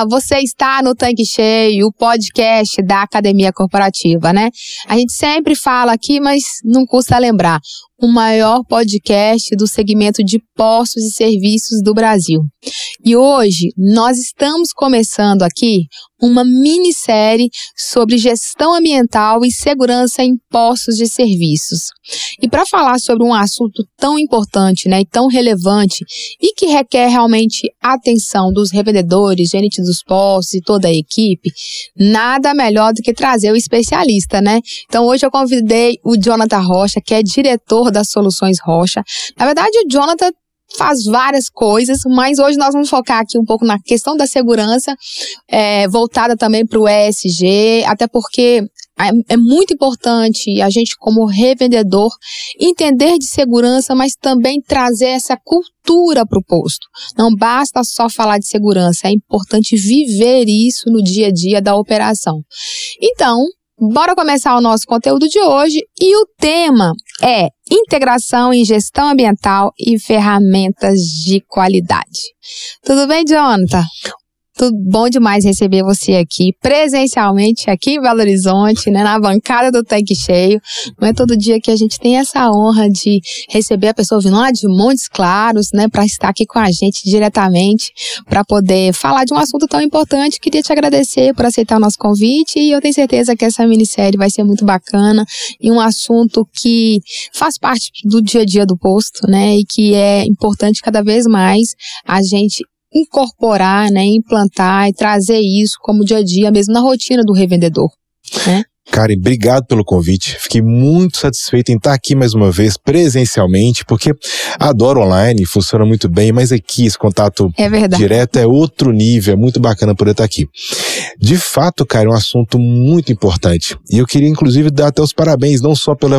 Olá, você está no Tanque Cheio, o podcast da Academia Corporativa, né? A gente sempre fala aqui, mas não custa lembrar. O maior podcast do segmento de postos e serviços do Brasil. E hoje nós estamos começando aqui uma minissérie sobre gestão ambiental e segurança em postos de serviços. E para falar sobre um assunto tão importante, né, e tão relevante e que requer realmente atenção dos revendedores, gerentes dos postos e toda a equipe, nada melhor do que trazer o especialista, né? Então hoje eu convidei o Jonathan Rocha, que é diretor das Soluções Rocha. Na verdade, o Jonathan faz várias coisas, mas hoje nós vamos focar aqui um pouco na questão da segurança, voltada também para o ESG, até porque é muito importante a gente, como revendedor, entender de segurança, mas também trazer essa cultura para o posto. Não basta só falar de segurança, é importante viver isso no dia a dia da operação. Então, bora começar o nosso conteúdo de hoje e o tema é integração em gestão ambiental e ferramentas de qualidade. Tudo bem, Jonathan? Tudo bom demais receber você aqui, presencialmente, aqui em Belo Horizonte, né, na bancada do Tanque Cheio. Não é todo dia que a gente tem essa honra de receber a pessoa vindo lá de Montes Claros, né, para estar aqui com a gente diretamente, para poder falar de um assunto tão importante. Queria te agradecer por aceitar o nosso convite e eu tenho certeza que essa minissérie vai ser muito bacana e um assunto que faz parte do dia a dia do posto, né, e que é importante cada vez mais a gente incorporar, né, implantar e trazer isso como dia a dia, mesmo na rotina do revendedor, né? Karen, obrigado pelo convite. Fiquei muito satisfeito em estar aqui mais uma vez presencialmente, porque adoro online, funciona muito bem, mas aqui esse contato direto é outro nível, é muito bacana poder estar aqui. De fato, Karen, é um assunto muito importante. E eu queria, inclusive, dar até os parabéns, não só por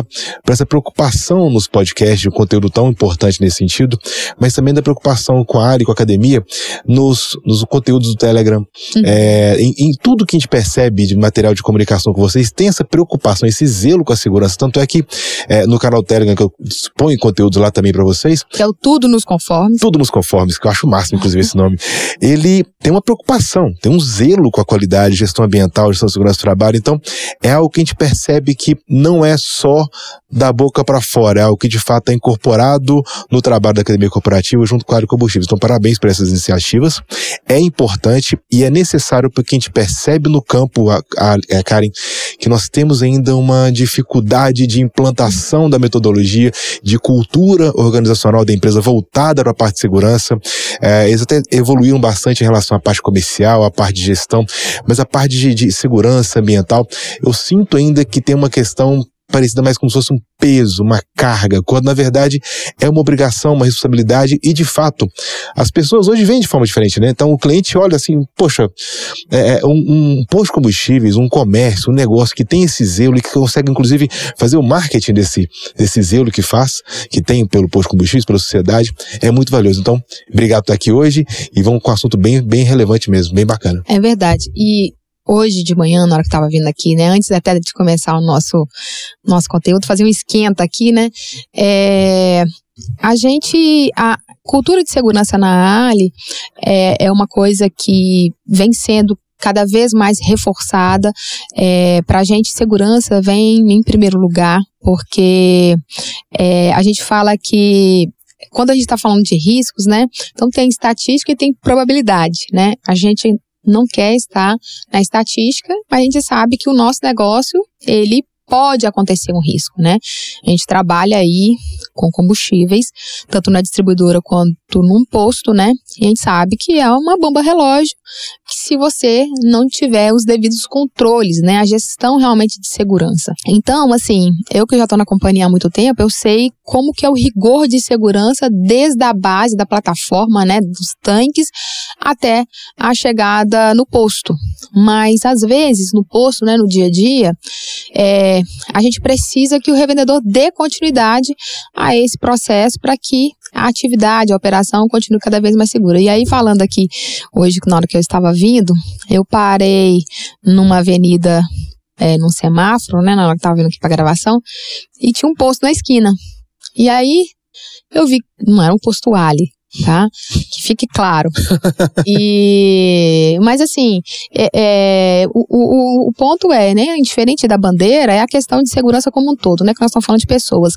essa preocupação nos podcasts de um conteúdo tão importante nesse sentido, mas também da preocupação com a área e com a academia nos conteúdos do Telegram, em tudo que a gente percebe de material de comunicação com vocês, tem essa preocupação, esse zelo com a segurança. Tanto é que no canal Telegram, que eu exponho conteúdos lá também pra vocês, que é o Tudo nos Conformes. Tudo nos Conformes, que eu acho o máximo, inclusive, esse nome. Ele tem uma preocupação, tem um zelo com a qualidade, gestão ambiental, gestão de segurança do trabalho. Então, é algo que a gente percebe que não é só da boca para fora, é algo que de fato é incorporado no trabalho da Academia Corporativa junto com a área de combustíveis. Então, parabéns por essas iniciativas. É importante e é necessário porque a gente percebe no campo, Karen, que nós temos ainda uma dificuldade de implantação da metodologia, de cultura organizacional da empresa voltada para a parte de segurança. Eles até evoluíram bastante em relação à parte comercial, à parte de gestão, mas a parte de segurança ambiental, eu sinto ainda que tem uma questão parecida mais como se fosse um peso, uma carga, quando na verdade é uma obrigação, uma responsabilidade e de fato as pessoas hoje veem de forma diferente, né? Então o cliente olha assim, poxa, um posto de combustíveis, um comércio, um negócio que tem esse zelo e que consegue inclusive fazer o marketing desse zelo que tem pelo posto de combustíveis, pela sociedade, é muito valioso. Então, obrigado por estar aqui hoje e vamos com um assunto bem, bem relevante mesmo, bem bacana. É verdade. E hoje de manhã, na hora que estava vindo aqui, né, antes até de começar o nosso conteúdo, fazer um esquenta aqui, né, a cultura de segurança na ALI é uma coisa que vem sendo cada vez mais reforçada. Para a gente, segurança vem em primeiro lugar, porque a gente fala que quando a gente está falando de riscos, né, então tem estatística e tem probabilidade, né, a gente não quer estar na estatística, mas a gente sabe que o nosso negócio, ele pode acontecer um risco, né? A gente trabalha aí com combustíveis, tanto na distribuidora quanto num posto, né? E a gente sabe que é uma bomba relógio, que se você não tiver os devidos controles, né? A gestão realmente de segurança. Então, assim, eu que já estou na companhia há muito tempo, eu sei como que é o rigor de segurança desde a base da plataforma, né? Dos tanques até a chegada no posto. Mas, às vezes, no posto, né? No dia a dia, a gente precisa que o revendedor dê continuidade a esse processo para que a atividade, a operação continue cada vez mais segura. E aí, falando aqui, hoje, na hora que eu estava vindo, eu parei numa avenida, num semáforo, né, na hora que eu estava vindo aqui para gravação, e tinha um posto na esquina. E aí, eu vi, não era um posto ALI, tá? Que fique claro. Mas assim, o ponto é, né, diferente da bandeira, é a questão de segurança como um todo, né, que nós estamos falando de pessoas.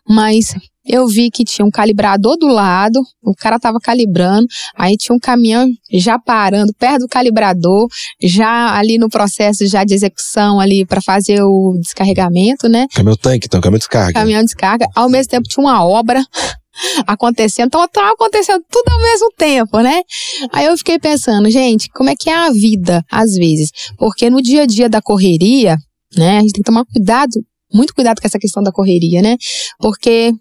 Mas eu vi que tinha um calibrador do lado, o cara tava calibrando, aí tinha um caminhão já parando perto do calibrador, já ali no processo já de execução ali para fazer o descarregamento, né? Caminhão tanque, então, caminhão de descarga. Caminhão de descarga. Ao mesmo tempo tinha uma obra acontecendo, então estava acontecendo tudo ao mesmo tempo, né? Aí eu fiquei pensando, gente, como é que é a vida, às vezes? Porque no dia a dia da correria, né, a gente tem que tomar cuidado, muito cuidado com essa questão da correria, né? Porque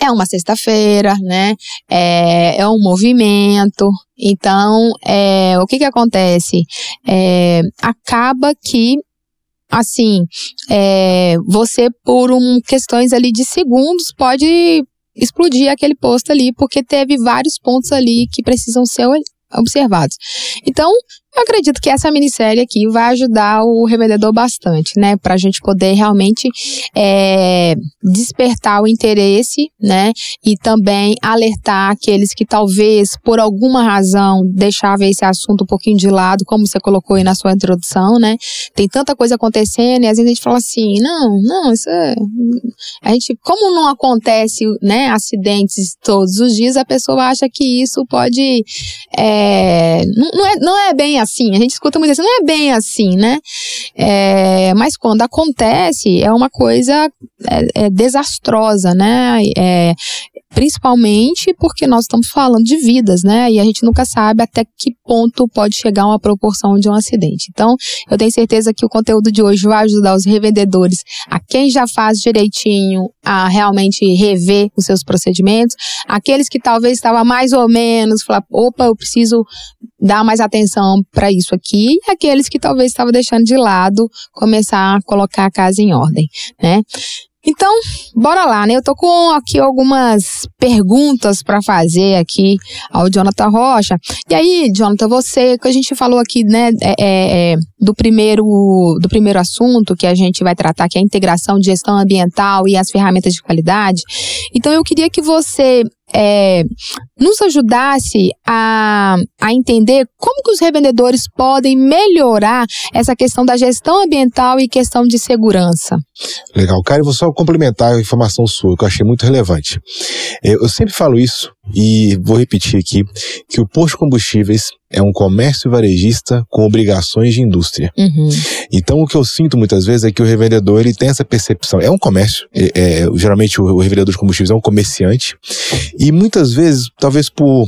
é uma sexta-feira, né? É um movimento. Então, o que acontece? Acaba que, assim, você, por questões ali de segundos, pode explodir aquele posto ali, porque teve vários pontos ali que precisam ser observados. Então, eu acredito que essa minissérie aqui vai ajudar o revendedor bastante, né? Pra gente poder realmente despertar o interesse, né? E também alertar aqueles que talvez, por alguma razão, deixavam esse assunto um pouquinho de lado, como você colocou aí na sua introdução, né? Tem tanta coisa acontecendo e às vezes a gente fala assim, não, isso é... A gente, como não acontece, né, acidentes todos os dias, a pessoa acha que isso pode... Não é bem assim, a gente escuta muito assim, não é bem assim, né? Mas quando acontece, é uma coisa desastrosa, né? Principalmente porque nós estamos falando de vidas, né? E a gente nunca sabe até que ponto pode chegar uma proporção de um acidente. Então, eu tenho certeza que o conteúdo de hoje vai ajudar os revendedores, a quem já faz direitinho, a realmente rever os seus procedimentos, aqueles que talvez estavam mais ou menos, falar, opa, eu preciso dar mais atenção para isso aqui, e aqueles que talvez estavam deixando de lado, começar a colocar a casa em ordem, né? Então, bora lá, né? Eu tô com aqui algumas perguntas para fazer aqui ao Jonathan Rocha. E aí, Jonathan, você, que a gente falou aqui, né, do primeiro assunto que a gente vai tratar, que é a integração de gestão ambiental e as ferramentas de qualidade. Então, eu queria que você nos ajudasse a entender como que os revendedores podem melhorar essa questão da gestão ambiental e questão de segurança. Legal, cara, eu vou só complementar a informação sua, que eu achei muito relevante. Eu sempre falo isso e vou repetir aqui, que o posto de combustíveis é um comércio varejista com obrigações de indústria. Uhum. Então, o que eu sinto muitas vezes é que o revendedor, ele tem essa percepção. É um comércio, geralmente o revendedor de combustíveis é um comerciante, e muitas vezes, talvez por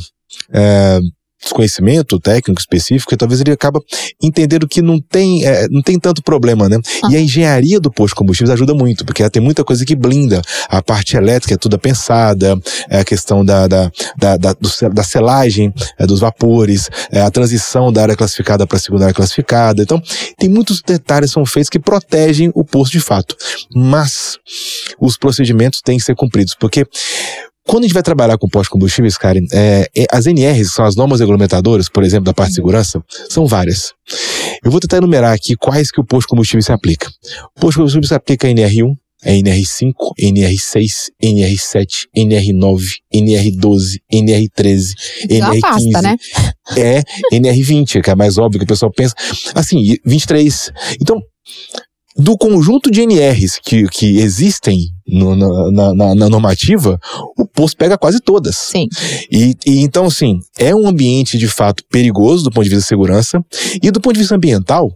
desconhecimento técnico específico, talvez ele acaba entendendo que não tem tanto problema, né? E a engenharia do posto de combustíveis ajuda muito, porque ela tem muita coisa que blinda. A parte elétrica é toda pensada, a questão da selagem dos vapores, a transição da área classificada para a segunda área classificada. Então, tem muitos detalhes que são feitos que protegem o posto de fato. Mas os procedimentos têm que ser cumpridos, porque quando a gente vai trabalhar com posto de combustíveis, Karen, as NRs, que são as normas regulamentadoras, por exemplo, da parte de segurança, são várias. Eu vou tentar enumerar aqui quais que o posto de combustível se aplica. O posto de combustível se aplica a NR1, a NR5, NR6, NR7, NR9, NR12, NR13, NR15. Pasta, né? NR20, que é mais óbvio que o pessoal pensa. Assim, 23. Então, do conjunto de NRs que existem na normativa, o posto pega quase todas. Sim. E então, assim, é um ambiente de fato perigoso do ponto de vista de segurança, e do ponto de vista ambiental,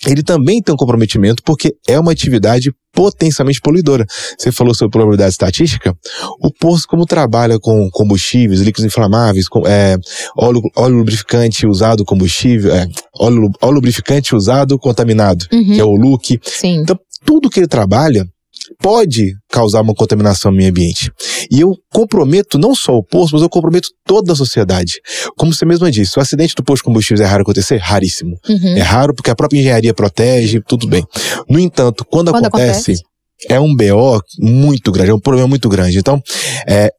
ele também tem um comprometimento porque é uma atividade potencialmente poluidora. Você falou sobre probabilidade estatística. O posto, como trabalha com combustíveis, líquidos inflamáveis, óleo lubrificante usado combustível, óleo lubrificante usado contaminado, que é o LUC. Sim. Então, tudo que ele trabalha pode causar uma contaminação no meio ambiente. E eu comprometo não só o posto, mas eu comprometo toda a sociedade. Como você mesma disse, o acidente do posto de combustíveis é raro acontecer? Raríssimo. Uhum. É raro porque a própria engenharia protege, tudo bem. No entanto, quando acontece, é um BO muito grande, é um problema muito grande. Então,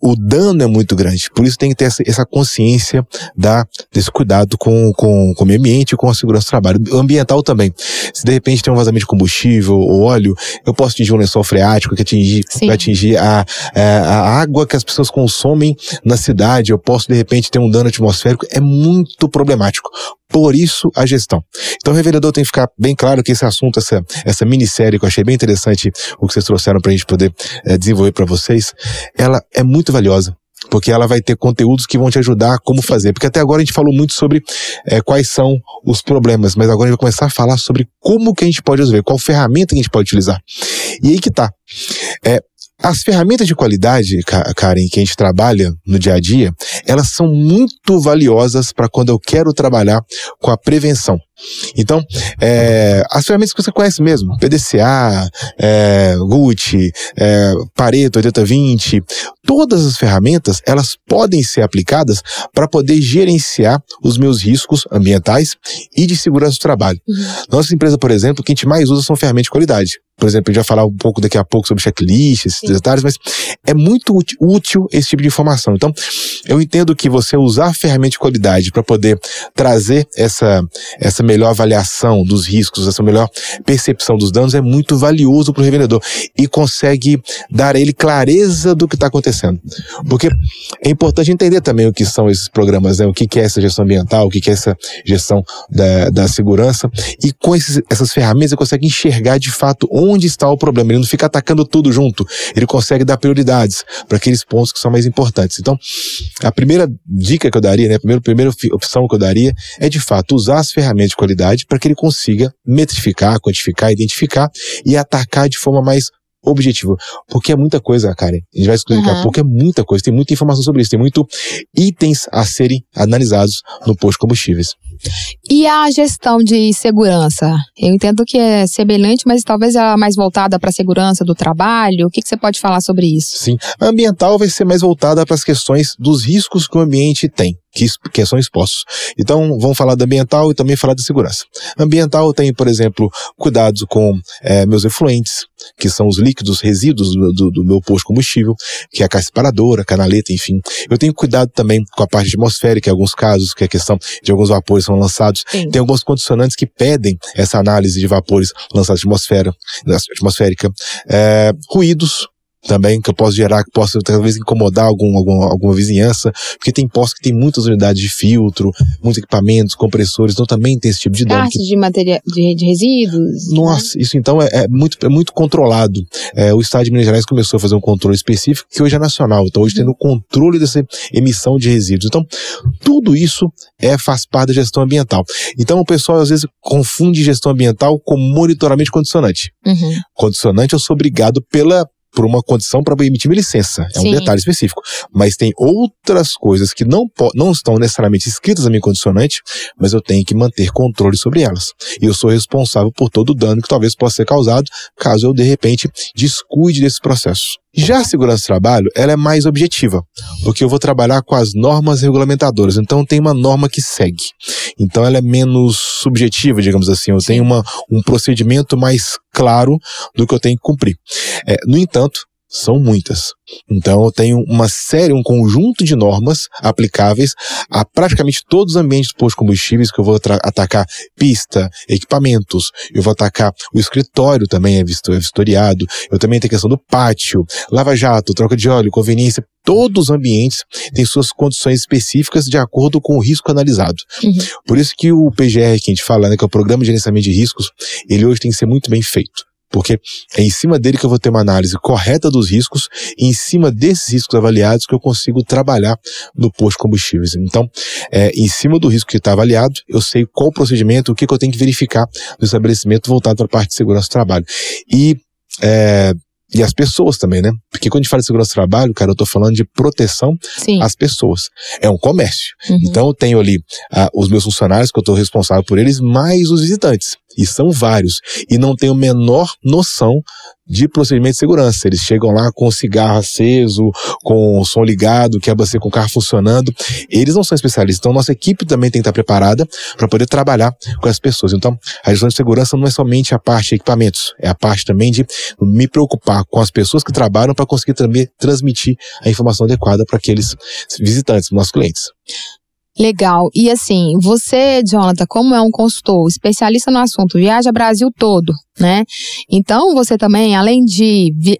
o dano é muito grande. Por isso tem que ter essa consciência desse cuidado com o meio ambiente e com a segurança do trabalho. O ambiental também. Se de repente tem um vazamento de combustível ou óleo, eu posso atingir um lençol freático que vai atingir a água que as pessoas consomem na cidade. Eu posso de repente ter um dano atmosférico. É muito problemático. Por isso, a gestão. Então, revendedor, tem que ficar bem claro que esse assunto, essa minissérie que eu achei bem interessante, o que vocês trouxeram pra gente poder desenvolver para vocês, ela é muito valiosa. Porque ela vai ter conteúdos que vão te ajudar a como fazer. Porque até agora a gente falou muito sobre quais são os problemas, mas agora a gente vai começar a falar sobre como que a gente pode resolver, qual ferramenta que a gente pode utilizar. E aí que tá. As ferramentas de qualidade, Karen, que a gente trabalha no dia a dia, elas são muito valiosas para quando eu quero trabalhar com a prevenção. Então, as ferramentas que você conhece mesmo, PDCA, GUT, Pareto 80-20, todas as ferramentas, elas podem ser aplicadas para poder gerenciar os meus riscos ambientais e de segurança do trabalho. Nossa empresa, por exemplo, o que a gente mais usa são ferramentas de qualidade. Por exemplo, a gente vai falar um pouco daqui a pouco sobre checklists, esses detalhes, mas é muito útil esse tipo de informação. Então, eu entendo que você usar ferramenta de qualidade para poder trazer essa melhor avaliação dos riscos, essa melhor percepção dos danos é muito valioso para o revendedor e consegue dar a ele clareza do que está acontecendo. Porque é importante entender também o que são esses programas, né? O que é essa gestão ambiental, o que é essa gestão da segurança, e com essas ferramentas ele consegue enxergar de fato onde está o problema. Ele não fica atacando tudo junto, ele consegue dar prioridades para aqueles pontos que são mais importantes. Então, a primeira dica que eu daria, né, a primeira opção que eu daria é de fato usar as ferramentas de qualidade para que ele consiga metrificar, quantificar, identificar e atacar de forma mais objetiva. Porque é muita coisa, Karen. A gente vai explicar porque é muita coisa, tem muita informação sobre isso, tem muitos itens a serem analisados no posto de combustíveis. E a gestão de segurança? Eu entendo que é semelhante, mas talvez ela mais voltada para a segurança do trabalho. O que você pode falar sobre isso? Sim, a ambiental vai ser mais voltada para as questões dos riscos que o ambiente tem, que são expostos. Então, vamos falar da ambiental e também falar da segurança. Ambiental tem, por exemplo, cuidados com meus efluentes, que são os líquidos, resíduos do meu posto de combustível, que é a caixa separadora, a canaleta, enfim. Eu tenho cuidado também com a parte atmosférica, em alguns casos, que é a questão de alguns vapores são lançados. Sim. Tem alguns condicionantes que pedem essa análise de vapores lançados atmosférica. Ruídos também, que eu posso gerar, que possa talvez incomodar alguma vizinhança, porque tem postos que tem muitas unidades de filtro, muitos equipamentos, compressores, então também tem esse tipo de dano. Cartas de resíduos. Nossa, né? Isso então é muito controlado. O Estado de Minas Gerais começou a fazer um controle específico, que hoje é nacional, então hoje tem o controle dessa emissão de resíduos. Então, tudo isso faz parte da gestão ambiental. Então, o pessoal às vezes confunde gestão ambiental com monitoramento condicionante. Condicionante eu sou obrigado por uma condição para emitir minha licença. É um detalhe específico. Mas tem outras coisas que não estão necessariamente escritas na minha condicionante, mas eu tenho que manter controle sobre elas. E eu sou responsável por todo o dano que talvez possa ser causado caso eu, de repente, descuide desses processos. Já a segurança do trabalho, ela é mais objetiva, porque eu vou trabalhar com as normas regulamentadoras, então tem uma norma que segue. Então ela é menos subjetiva, digamos assim, eu tenho um procedimento mais claro do que eu tenho que cumprir. No entanto, são muitas. Então eu tenho um conjunto de normas aplicáveis a praticamente todos os ambientes do posto de combustíveis, que eu vou atacar pista, equipamentos, eu vou atacar o escritório também, é vistoriado, eu também tenho a questão do pátio, lava-jato, troca de óleo, conveniência. Todos os ambientes têm suas condições específicas de acordo com o risco analisado. Por isso que o PGR que a gente fala, né, que é o Programa de Gerenciamento de Riscos, ele hoje tem que ser muito bem feito. Porque é em cima dele que eu vou ter uma análise correta dos riscos e em cima desses riscos avaliados que eu consigo trabalhar no posto de combustíveis. Então, em cima do risco que está avaliado, eu sei qual o procedimento, o que eu tenho que verificar no estabelecimento voltado para a parte de segurança do trabalho. E as pessoas também, né? Porque quando a gente fala de segurança do trabalho, cara, eu tô falando de proteção às pessoas. É um comércio. Então eu tenho ali os meus funcionários, que eu tô responsável por eles, mais os visitantes. E são vários. E não tem a menor noção de procedimento de segurança. Eles chegam lá com o cigarro aceso, com o som ligado, quebra-se com o carro funcionando. Eles não são especialistas. Então, nossa equipe também tem que estar preparada para poder trabalhar com as pessoas. Então, a gestão de segurança não é somente a parte de equipamentos. É a parte também de me preocupar com as pessoas que trabalham para conseguir também transmitir a informação adequada para aqueles visitantes, nossos clientes. Legal. E assim, você, Jonathan, como é um consultor, especialista no assunto, viaja o Brasil todo, né? Então, você também, além de ir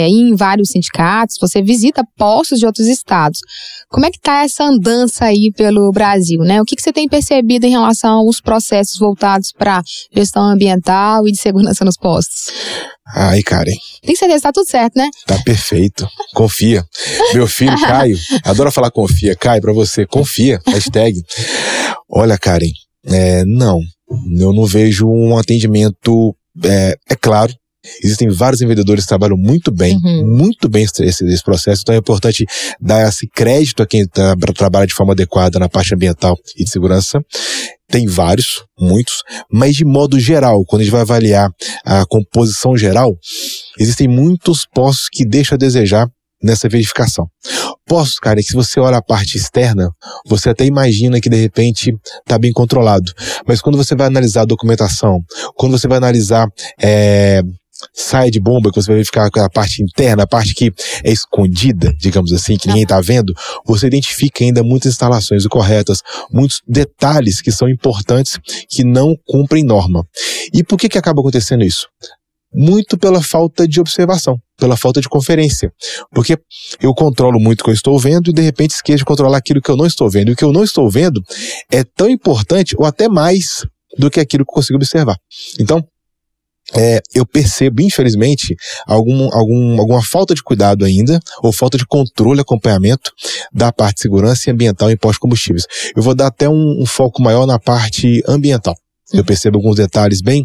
em vários sindicatos, você visita postos de outros estados. Como é que tá essa andança aí pelo Brasil, né? O que você tem percebido em relação aos processos voltados para gestão ambiental e de segurança nos postos? Ai, Karen. Tem certeza que tá tudo certo, né? Tá perfeito. Confia. Meu filho, Caio, adora falar confia. Caio, pra você, confia. Hashtag. Olha, Karen, não. Eu não vejo um atendimento... É claro, existem vários vendedores que trabalham muito bem esse processo, então é importante dar esse crédito a quem trabalha de forma adequada na parte ambiental e de segurança. Tem vários, muitos, mas de modo geral, quando a gente vai avaliar a composição geral, existem muitos postos que deixam a desejar nessa verificação. Postos, cara, que se você olha a parte externa, você até imagina que de repente está bem controlado. Mas quando você vai analisar a documentação, quando você vai analisar saia de bomba, que você vai verificar a parte interna, a parte que é escondida, digamos assim, que ninguém está vendo, você identifica ainda muitas instalações incorretas, muitos detalhes que são importantes que não cumprem norma. E por que acaba acontecendo isso? Muito pela falta de observação, pela falta de conferência. Porque eu controlo muito o que eu estou vendo e de repente esqueço de controlar aquilo que eu não estou vendo. E o que eu não estou vendo é tão importante ou até mais do que aquilo que eu consigo observar. Então, eu percebo, infelizmente, alguma falta de cuidado ainda, ou falta de controle e acompanhamento da parte de segurança e ambiental em postos de combustíveis. Eu vou dar até um foco maior na parte ambiental. Eu percebo alguns detalhes bem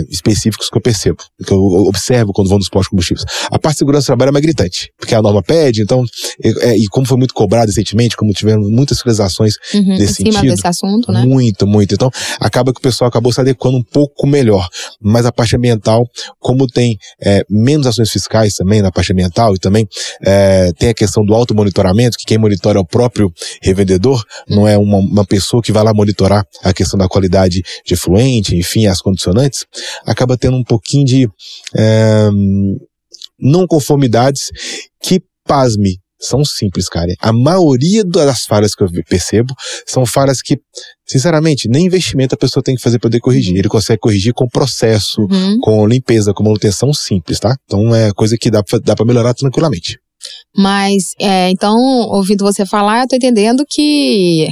específicos que eu observo quando vou nos postos de combustíveis. A parte de segurança do trabalho é mais gritante, porque a norma pede, então, e como foi muito cobrado recentemente, como tivemos muitas fiscalizações desse sentido. Em cima desse assunto, né? Muito. Então, acaba que o pessoal acabou se adequando um pouco melhor. Mas a parte ambiental, como tem menos ações fiscais também na parte ambiental, e também tem a questão do automonitoramento, que quem monitora é o próprio revendedor, não é uma pessoa que vai lá monitorar a questão da qualidade de efluente, enfim, as condicionantes, acaba tendo um pouquinho de não conformidades que, pasme, são simples, cara. A maioria das falhas que eu percebo são falhas que, sinceramente, nem investimento a pessoa tem que fazer para poder corrigir. Ele consegue corrigir com processo, com limpeza, com manutenção simples, tá? Então é coisa que dá pra melhorar tranquilamente. Mas, então, ouvindo você falar, eu tô entendendo que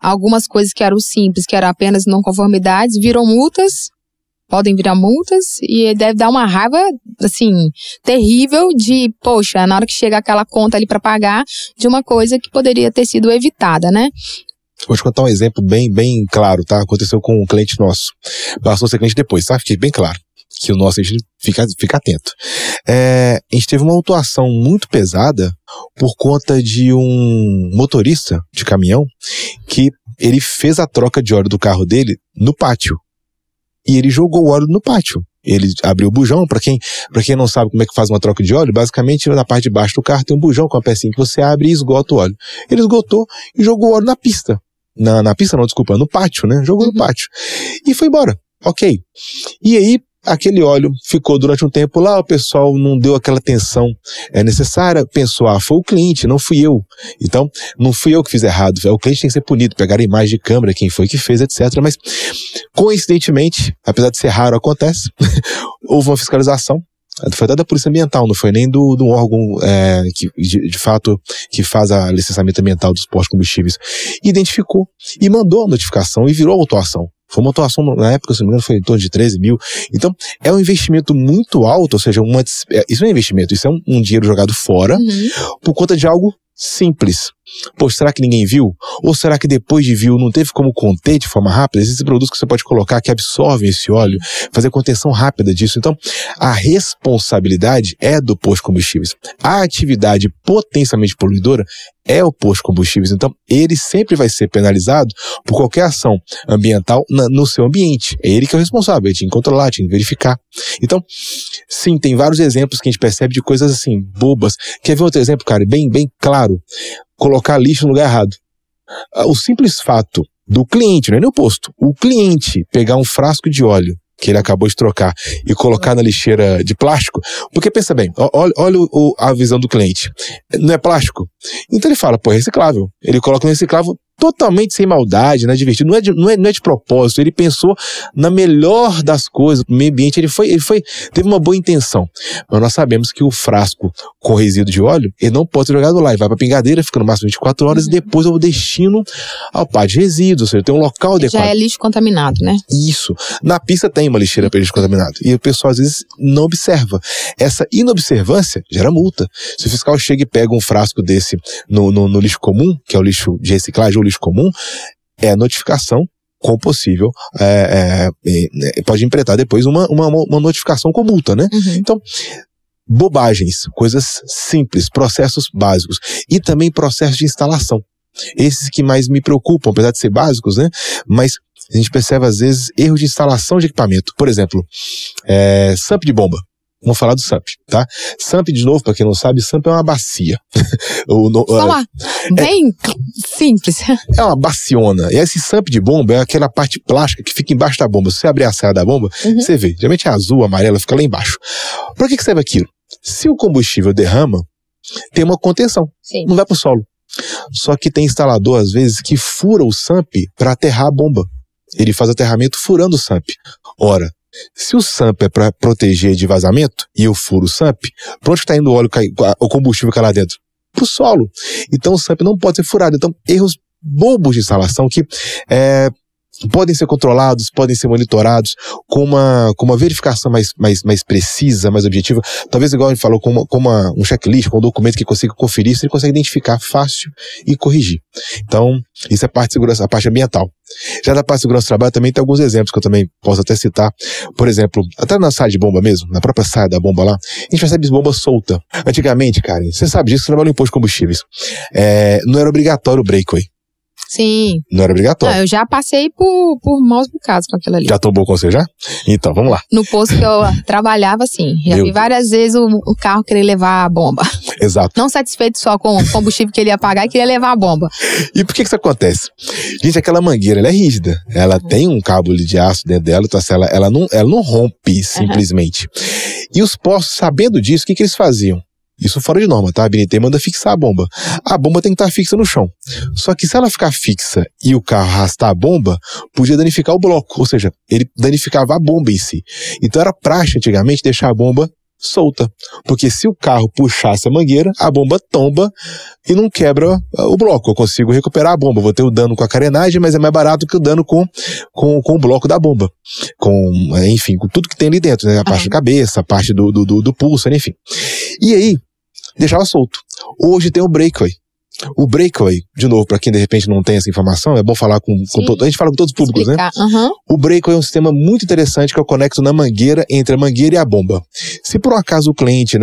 algumas coisas que eram simples, que eram apenas não conformidades, viram multas, podem virar multas, e deve dar uma raiva, assim, terrível de, poxa, na hora que chega aquela conta ali para pagar, de uma coisa que poderia ter sido evitada, né? Vou te contar um exemplo bem claro, tá? Aconteceu com um cliente nosso. Passou a ser cliente depois, tá? Fiquei bem claro. Que o nosso, a gente fica atento. A gente teve uma autuação muito pesada por conta de um motorista de caminhão que ele fez a troca de óleo do carro dele no pátio. E ele jogou o óleo no pátio. Ele abriu o bujão, pra quem não sabe como é que faz uma troca de óleo, basicamente na parte de baixo do carro tem um bujão com uma pecinha que você abre e esgota o óleo. Ele esgotou e jogou o óleo na pista. Na pista não, desculpa, no pátio, né? Jogou no pátio. E foi embora. Ok. E aí, aquele óleo ficou durante um tempo lá, o pessoal não deu aquela atenção necessária, pensou, foi o cliente, não fui eu. Então, não fui eu que fiz errado, o cliente tem que ser punido, pegar a imagem de câmera, quem foi que fez, etc. Mas, coincidentemente, apesar de ser raro, acontece, houve uma fiscalização, foi até da Polícia Ambiental, não foi nem do órgão que de fato que faz a licenciamento ambiental dos postos de combustíveis. Identificou e mandou a notificação e virou autuação. Foi uma atuação, na época, se não me engano, foi em torno de 13 mil. Então, é um investimento muito alto, ou seja, isso não é investimento, isso é um dinheiro jogado fora, por conta de algo simples. Poxa, será que ninguém viu? Ou será que depois de viu não teve como conter de forma rápida? Existem produtos que você pode colocar que absorvem esse óleo, fazer contenção rápida disso. Então, a responsabilidade é do posto de combustíveis. A atividade potencialmente poluidora é o posto de combustíveis. Então, ele sempre vai ser penalizado por qualquer ação ambiental no seu ambiente. É ele que é o responsável, ele tem que controlar, tem que verificar. Então, sim, tem vários exemplos que a gente percebe de coisas assim, bobas. Quer ver outro exemplo, cara, bem claro? Colocar lixo no lugar errado. O simples fato do cliente, não é nem o posto, o cliente pegar um frasco de óleo que ele acabou de trocar e colocar na lixeira de plástico, porque pensa bem, olha a visão do cliente, não é plástico? Então ele fala, pô, é reciclável. Ele coloca no reciclável totalmente sem maldade, não é divertido, não é de propósito, ele pensou na melhor das coisas pro meio ambiente, ele teve uma boa intenção, mas nós sabemos que o frasco com resíduo de óleo, ele não pode ser jogado lá, ele vai pra pingadeira, fica no máximo 24 horas e depois é o destino ao par de resíduos, ou seja, tem um local adequado. Já é lixo contaminado, né? Isso. Na pista tem uma lixeira para lixo contaminado e o pessoal às vezes não observa. Essa inobservância gera multa. Se o fiscal chega e pega um frasco desse no lixo comum, que é o lixo de reciclagem ou lixo comum, é a notificação com possível, pode empreitar depois uma notificação com multa, né? Então, bobagens, coisas simples, processos básicos e também processos de instalação. Esses que mais me preocupam, apesar de ser básicos, né? Mas a gente percebe às vezes erros de instalação de equipamento. Por exemplo, SUMP de bomba. Vamos falar do SUMP, tá? SUMP, de novo, para quem não sabe, SUMP é uma bacia. Bem simples. É uma baciona. E esse SUMP de bomba é aquela parte plástica que fica embaixo da bomba. Se você abrir a saia da bomba, você vê. Geralmente é azul, amarela, fica lá embaixo. Para que serve aquilo? Se o combustível derrama, tem uma contenção. Sim. Não vai pro solo. Só que tem instalador, às vezes, que fura o SUMP para aterrar a bomba. Ele faz aterramento furando o SUMP. Ora, se o SUMP é para proteger de vazamento, e eu furo o SUMP, para onde está indo o combustível que é lá dentro? Para o solo. Então o SUMP não pode ser furado. Então, erros bobos de instalação que podem ser controlados, podem ser monitorados com uma verificação mais precisa, mais objetiva. Talvez, igual a gente falou, com um checklist, com um documento que consiga conferir, se ele consegue identificar fácil e corrigir. Então, isso é a parte de segurança, a parte ambiental. Já da parte de segurança do trabalho também tem alguns exemplos que eu também posso até citar. Por exemplo, até na saia de bomba mesmo, na própria saia da bomba lá, a gente percebe bomba solta. Antigamente, Karen, você sabe disso, você trabalha em posto de combustíveis. Não era obrigatório o breakaway. Sim. Não era obrigatório. Não, eu já passei por maus bocados com aquilo ali. Já tombou com você já? Então, vamos lá. No posto que eu trabalhava, sim. Já vi várias vezes o carro querer levar a bomba. Exato. Não satisfeito só com o combustível que ele ia pagar e queria levar a bomba. E por que isso acontece? Gente, aquela mangueira, ela é rígida. Ela tem um cabo de aço dentro dela, então ela não rompe simplesmente. E os postos, sabendo disso, o que eles faziam? Isso fora de norma, tá? A BNT manda fixar a bomba. A bomba tem que estar fixa no chão. Só que se ela ficar fixa e o carro arrastar a bomba, podia danificar o bloco. Ou seja, ele danificava a bomba em si. Então era praxe antigamente deixar a bomba solta. Porque se o carro puxasse a mangueira, a bomba tomba e não quebra o bloco. Eu consigo recuperar a bomba. Vou ter o dano com a carenagem, mas é mais barato que o dano com o bloco da bomba. Enfim, com tudo que tem ali dentro, né? A parte da cabeça, a parte do pulso, enfim. E aí, deixava solto. Hoje tem o breakaway. O breakaway, de novo, para quem de repente não tem essa informação, é bom falar com todo, a gente fala com todos os públicos, né? O breakaway é um sistema muito interessante que eu conecto na mangueira, entre a mangueira e a bomba. Se por um acaso o cliente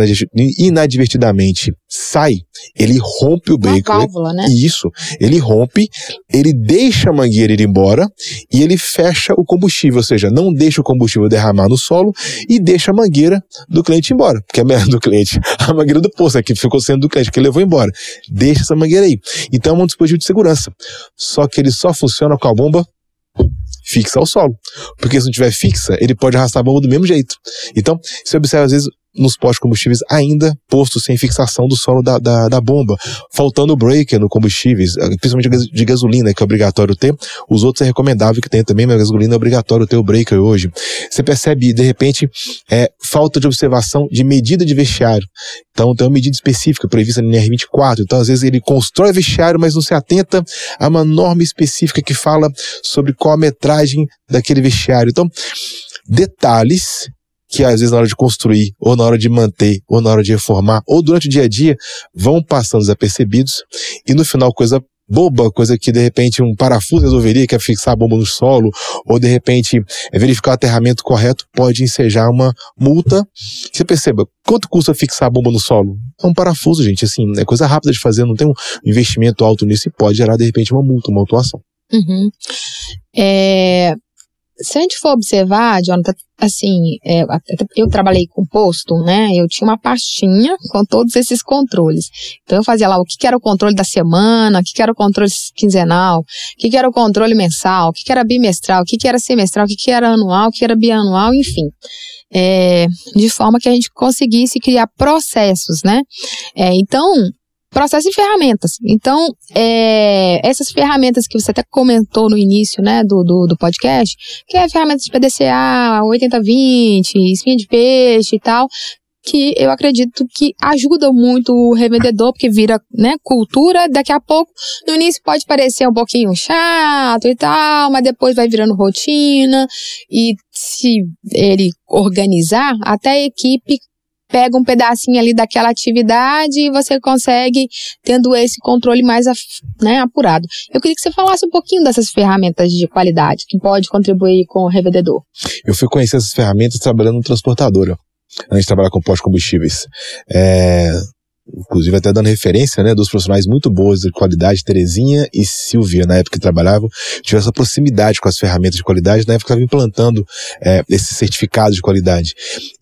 inadvertidamente sai, ele rompe o breakaway. Uma válvula, né? Isso. Ele rompe, ele deixa a mangueira ir embora e ele fecha o combustível, ou seja, não deixa o combustível derramar no solo e deixa a mangueira do cliente ir embora. Porque é do cliente, a mangueira do posto, que ficou sendo do cliente, que ele levou embora. Deixa essa mangueira aí. Então é um dispositivo de segurança. Só que ele só funciona com a bomba fixa ao solo. Porque se não tiver fixa, ele pode arrastar a bomba do mesmo jeito. Então, você observa às vezes nos postos de combustíveis ainda postos sem fixação do solo da bomba, faltando breaker no combustíveis, principalmente de gasolina, que é obrigatório ter. Os outros é recomendável que tenha também, mas a gasolina é obrigatório ter o breaker hoje. Você percebe, de repente, falta de observação de medida de vestiário. Então tem uma medida específica prevista no NR24, então às vezes ele constrói vestiário, mas não se atenta a uma norma específica que fala sobre qual a metragem daquele vestiário. Então, detalhes que às vezes na hora de construir, ou na hora de manter, ou na hora de reformar, ou durante o dia a dia, vão passando desapercebidos, e no final coisa boba, coisa que de repente um parafuso resolveria, que é fixar a bomba no solo, ou de repente verificar o aterramento correto, pode ensejar uma multa. Você perceba, quanto custa fixar a bomba no solo? É um parafuso, gente, assim, é coisa rápida de fazer, não tem um investimento alto nisso e pode gerar de repente uma multa, uma autuação. Uhum. Se a gente for observar, Jonathan, assim, eu trabalhei com posto, né? Eu tinha uma pastinha com todos esses controles. Então eu fazia lá o que era o controle da semana, o que era o controle quinzenal, o que era o controle mensal, o que era bimestral, o que era semestral, o que era anual, o que era bianual, enfim. De forma que a gente conseguisse criar processos, né? Então, processos e ferramentas. Então, essas ferramentas que você até comentou no início, né, do podcast, que é a ferramenta de PDCA, 80/20, espinha de peixe e tal, que eu acredito que ajuda muito o revendedor, porque vira, né, cultura. Daqui a pouco, no início pode parecer um pouquinho chato e tal, mas depois vai virando rotina, e se ele organizar, até a equipe pega um pedacinho ali daquela atividade e você consegue tendo esse controle mais apurado. Eu queria que você falasse um pouquinho dessas ferramentas de qualidade que pode contribuir com o revendedor. Eu fui conhecer essas ferramentas trabalhando no transportadora, antes de trabalhar com postos de combustíveis. Inclusive até dando referência, né, dos profissionais muito boas de qualidade, Terezinha e Silvia, na época que trabalhavam, tiveram essa proximidade com as ferramentas de qualidade, na época que estavam implantando esses certificados de qualidade.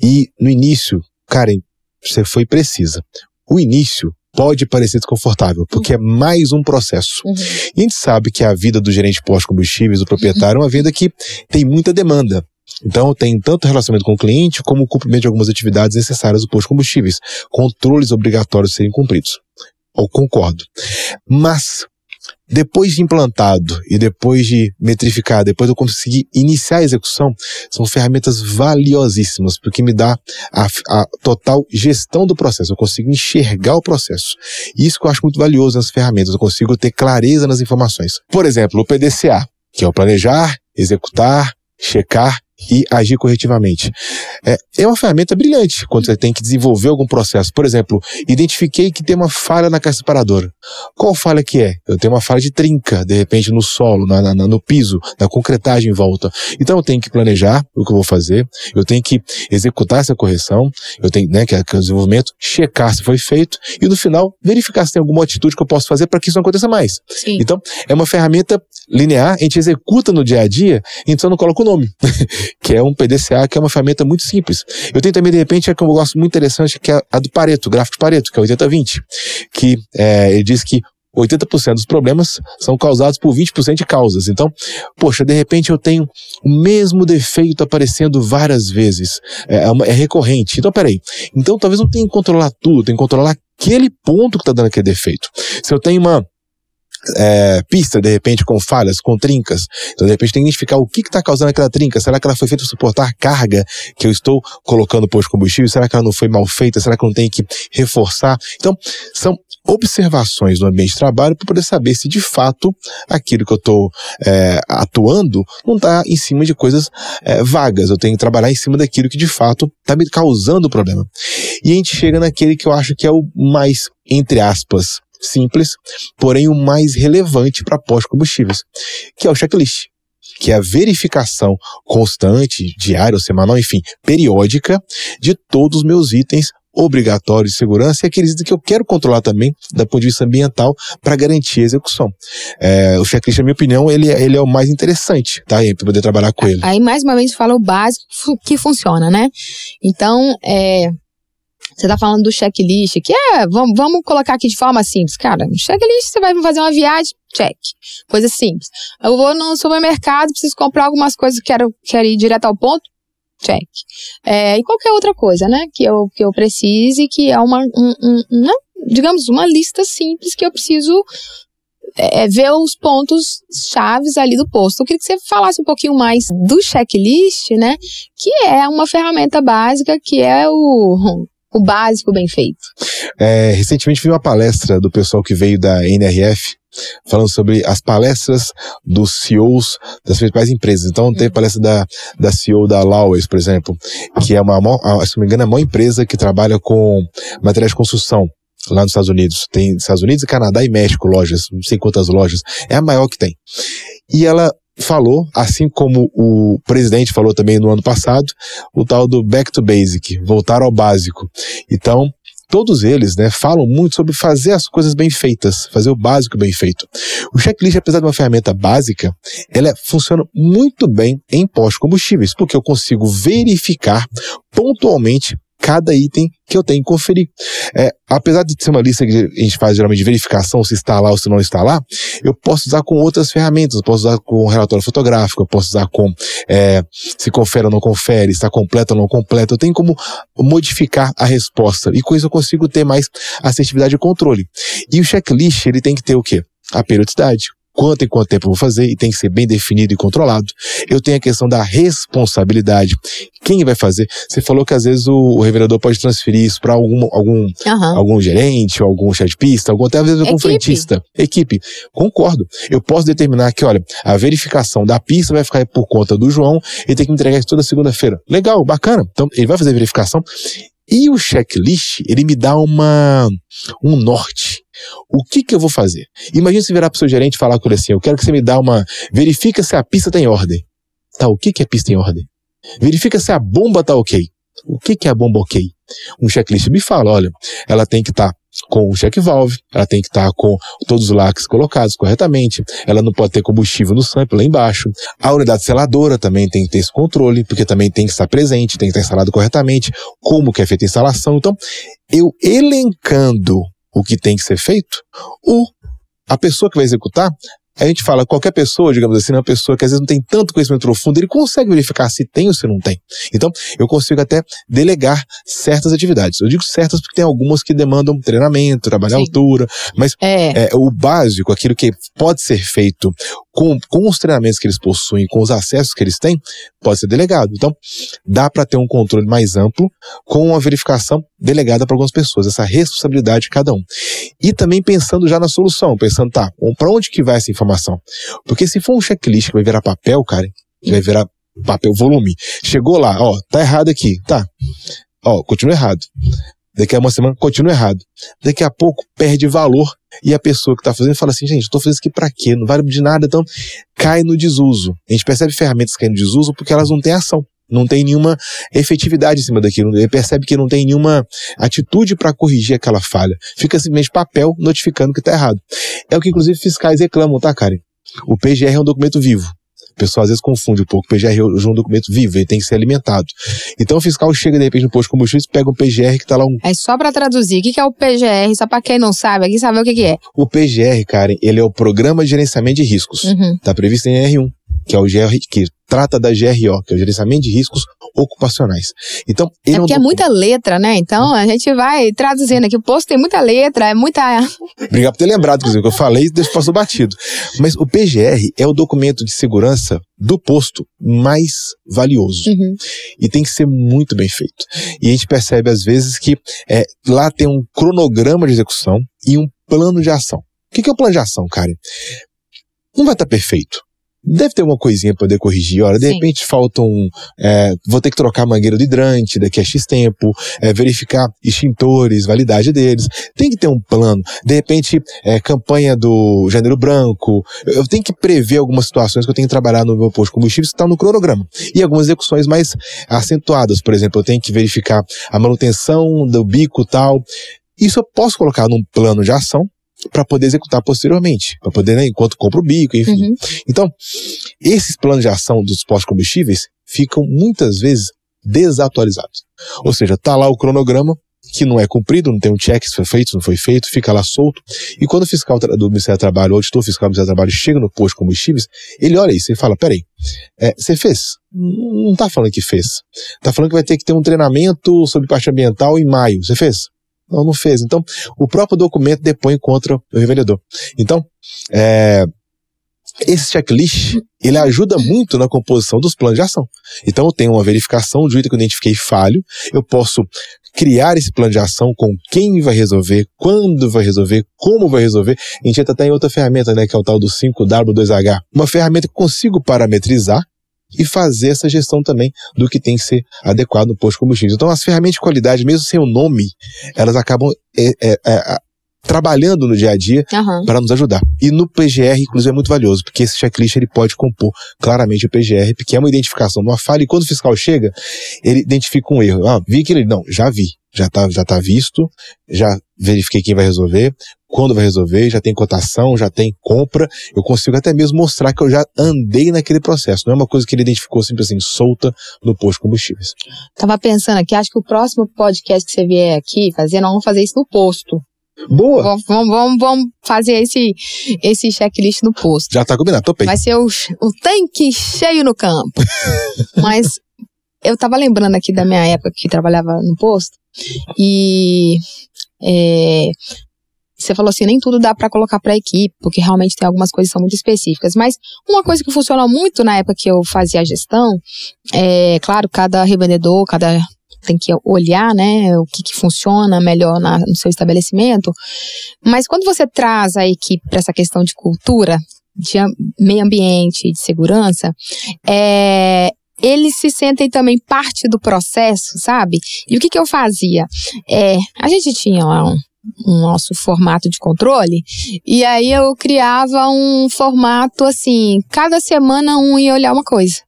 E no início, Karen, você foi precisa. O início pode parecer desconfortável, porque é mais um processo. Uhum. E a gente sabe que a vida do gerente de postos de combustíveis, do proprietário, é uma vida que tem muita demanda. Então tem tanto relacionamento com o cliente, como o cumprimento de algumas atividades necessárias do posto de combustíveis. Controles obrigatórios serem cumpridos. Eu concordo. Mas, depois de implantado e depois de metrificar, depois eu conseguir iniciar a execução, são ferramentas valiosíssimas, porque me dá a total gestão do processo. Eu consigo enxergar o processo. E isso que eu acho muito valioso nas ferramentas. Eu consigo ter clareza nas informações. Por exemplo, o PDCA, que é o planejar, executar, checar e agir corretivamente. É uma ferramenta brilhante quando você tem que desenvolver algum processo. Por exemplo, identifiquei que tem uma falha na caixa separadora. Qual falha que é? Eu tenho uma falha de trinca, de repente, no solo, no piso, na concretagem em volta. Então eu tenho que planejar o que eu vou fazer, eu tenho que executar essa correção, eu tenho, né, que é o desenvolvimento, checar se foi feito e no final verificar se tem alguma atitude que eu posso fazer para que isso não aconteça mais. Sim. Então, é uma ferramenta linear, a gente executa no dia a dia, então não coloca o nome. Que é um PDCA, que é uma ferramenta muito simples. Eu tenho também, de repente, que eu gosto muito interessante, que é a do Pareto, o gráfico de Pareto, que é 80/20, que ele diz que 80% dos problemas são causados por 20% de causas. Então, poxa, de repente eu tenho o mesmo defeito aparecendo várias vezes. É recorrente. Então, peraí. Então, talvez não tenha que controlar tudo, tem que controlar aquele ponto que está dando aquele defeito. Se eu tenho uma pista, de repente, com falhas, com trincas. Então, de repente, tem que identificar o que está causando aquela trinca. Será que ela foi feita para suportar a carga que eu estou colocando no posto de combustível? Será que ela não foi mal feita? Será que eu não tenho que reforçar? Então, são observações no ambiente de trabalho para poder saber se, de fato, aquilo que eu estou atuando não está em cima de coisas vagas. Eu tenho que trabalhar em cima daquilo que, de fato, está me causando o problema. E a gente chega naquele que eu acho que é o mais, entre aspas, simples, porém o mais relevante para postos de combustíveis, que é o checklist, que é a verificação constante, diária ou semanal, enfim, periódica, de todos os meus itens obrigatórios de segurança e aqueles itens que eu quero controlar também, do ponto de vista ambiental, para garantir a execução. O checklist, na minha opinião, ele é o mais interessante, tá? Para poder trabalhar com ele. Aí, mais uma vez, fala o básico que funciona, né? Então, você tá falando do checklist, que vamos colocar aqui de forma simples. Cara, no checklist você vai fazer uma viagem, check. Coisa simples. Eu vou no supermercado, preciso comprar algumas coisas, quero ir direto ao ponto, check. E qualquer outra coisa, né, que eu precise, que é digamos, uma lista simples que eu preciso ver os pontos chaves ali do posto. Eu queria que você falasse um pouquinho mais do checklist, né, que é uma ferramenta básica, que é o básico bem feito. Recentemente vi uma palestra do pessoal que veio da NRF, falando sobre as palestras dos CEOs das principais empresas. Então, tem a palestra da CEO da Lowes, por exemplo, que é se não me engano, a maior empresa que trabalha com materiais de construção lá nos Estados Unidos. Tem Estados Unidos, Canadá e México lojas, não sei quantas lojas. É a maior que tem. E ela falou, assim como o presidente falou também no ano passado, o tal do back to basic, voltar ao básico. Então, todos eles, né, falam muito sobre fazer as coisas bem feitas, fazer o básico bem feito. O checklist, apesar de uma ferramenta básica, ela funciona muito bem em postos de combustíveis, porque eu consigo verificar pontualmente cada item que eu tenho que conferir. Apesar de ser uma lista que a gente faz geralmente de verificação, se está lá ou se não está lá, eu posso usar com outras ferramentas, eu posso usar com relatório fotográfico, eu posso usar com se confere ou não confere, se está completo ou não completo. Eu tenho como modificar a resposta, e com isso eu consigo ter mais assertividade e controle. E o checklist, ele tem que ter o quê? A periodicidade. Quanto em quanto tempo eu vou fazer, e tem que ser bem definido e controlado. Eu tenho a questão da responsabilidade. Quem vai fazer? Você falou que às vezes o revelador pode transferir isso para algum gerente, ou algum chefe de pista, até às vezes algum frentista. Equipe. Concordo. Eu posso determinar que, olha, a verificação da pista vai ficar por conta do João, e tem que entregar isso toda segunda-feira. Legal, bacana. Então, ele vai fazer a verificação. E o checklist, ele me dá um norte. O que eu vou fazer? Imagina se virar pro seu gerente e falar com ele assim: eu quero que você me dá verifica se a pista tá em ordem. Tá, o que é pista em ordem? Verifica se a bomba tá ok. O que é a bomba ok? Um checklist me fala, olha, ela tem que estar com o check valve, ela tem que estar com todos os lacres colocados corretamente, ela não pode ter combustível no sample lá embaixo. A unidade seladora também tem que ter esse controle, porque também tem que estar presente, tem que estar instalado corretamente, como que é feita a instalação. Então, eu elencando o que tem que ser feito, a pessoa que vai executar, a gente fala, qualquer pessoa, digamos assim, uma pessoa que às vezes não tem tanto conhecimento profundo, ele consegue verificar se tem ou se não tem. Então, eu consigo até delegar certas atividades. Eu digo certas porque tem algumas que demandam treinamento, trabalhar à altura, mas o básico, aquilo que pode ser feito com os treinamentos que eles possuem, com os acessos que eles têm, pode ser delegado. Então, dá para ter um controle mais amplo com uma verificação delegada para algumas pessoas, essa responsabilidade de cada um. E também pensando já na solução, pensando, para onde que vai essa informação? Porque se for um checklist que vai virar papel, cara, vai virar papel, volume. Chegou lá, tá errado aqui, tá. Continua errado. Daqui a uma semana, continua errado. Daqui a pouco, perde valor. E a pessoa que está fazendo fala assim, gente, eu estou fazendo isso aqui para quê? Não vale de nada, então cai no desuso. A gente percebe ferramentas que caem no desuso porque elas não têm ação. Não tem nenhuma efetividade em cima daquilo. Ele percebe que não tem nenhuma atitude para corrigir aquela falha. Fica simplesmente papel notificando que está errado. É o que inclusive fiscais reclamam, tá, Karen? O PGR é um documento vivo. O pessoal às vezes confunde um pouco. O PGR é um documento vivo, ele tem que ser alimentado. Então o fiscal chega de repente no posto de combustíveis, pega um PGR que está lá só para traduzir, o que é o PGR? Só para quem não sabe, aqui sabe o que é. O PGR, Karen, ele é o Programa de Gerenciamento de Riscos. Está previsto em R1, que é o GR, que trata da GRO, que é o Gerenciamento de Riscos Ocupacionais. Então, porque é muita letra, né? Então, a gente vai traduzindo aqui. O posto tem muita letra, é muita... Obrigado por ter lembrado, inclusive, que eu falei e deixa passou batido. Mas o PGR é o documento de segurança do posto mais valioso. E tem que ser muito bem feito. E a gente percebe, às vezes, que lá tem um cronograma de execução e um plano de ação. O que é o plano de ação, Karen? Não vai estar perfeito. Deve ter uma coisinha para poder corrigir. Olha, de repente faltam, vou ter que trocar a mangueira do hidrante daqui a X tempo, verificar extintores, validade deles. Tem que ter um plano. De repente, campanha do Janeiro Branco. Eu tenho que prever algumas situações que eu tenho que trabalhar no meu posto de combustível que está no cronograma. E algumas execuções mais acentuadas. Por exemplo, eu tenho que verificar a manutenção do bico e tal. Isso eu posso colocar num plano de ação para poder executar posteriormente, para poder, enquanto compro o bico, enfim. Então, esses planos de ação dos postos de combustíveis ficam muitas vezes desatualizados. Ou seja, tá lá o cronograma que não é cumprido, não tem um check se foi feito, se não foi feito, fica lá solto. E quando o fiscal do Ministério do Trabalho, o auditor fiscal do Ministério do Trabalho chega no posto de combustíveis, ele olha isso e fala, peraí, você fez? Não tá falando que fez. Tá falando que vai ter que ter um treinamento sobre parte ambiental em maio. Você fez? Não fez. Então, o próprio documento depõe contra o revendedor. Então, esse checklist, ele ajuda muito na composição dos planos de ação. Então eu tenho uma verificação do item que eu identifiquei falho, eu posso criar esse plano de ação com quem vai resolver, quando vai resolver, como vai resolver. A gente entra até em outra ferramenta, né, que é o tal do 5W2H. Uma ferramenta que eu consigo parametrizar e fazer essa gestão também do que tem que ser adequado no posto de combustíveis. Então as ferramentas de qualidade, mesmo sem o nome, elas acabam trabalhando no dia a dia para nos ajudar. E no PGR, inclusive, é muito valioso, porque esse checklist ele pode compor claramente o PGR, porque é uma identificação de uma falha, e quando o fiscal chega, ele identifica um erro. Vi que ele... Não, já vi. Já tá visto, já verifiquei quem vai resolver, quando vai resolver, já tem cotação, já tem compra, eu consigo até mesmo mostrar que eu já andei naquele processo. Não é uma coisa que ele identificou simples assim, solta no posto de combustíveis. Tava pensando aqui, acho que o próximo podcast que você vier aqui fazer, nós vamos fazer isso no posto. Boa! Vamos fazer esse checklist no posto. Já tá combinado, topei. Vai ser o tanque cheio no campo. Mas eu tava lembrando aqui da minha época que trabalhava no posto e você falou assim, nem tudo dá pra colocar pra equipe, porque realmente tem algumas coisas que são muito específicas. Mas uma coisa que funcionou muito na época que eu fazia a gestão, claro, cada revendedor, tem que olhar, né, o que funciona melhor no seu estabelecimento. Mas quando você traz a equipe para essa questão de cultura, de meio ambiente, de segurança, eles se sentem também parte do processo, sabe? E o que eu fazia? A gente tinha lá um nosso formato de controle, e aí eu criava um formato assim, cada semana um ia olhar uma coisa.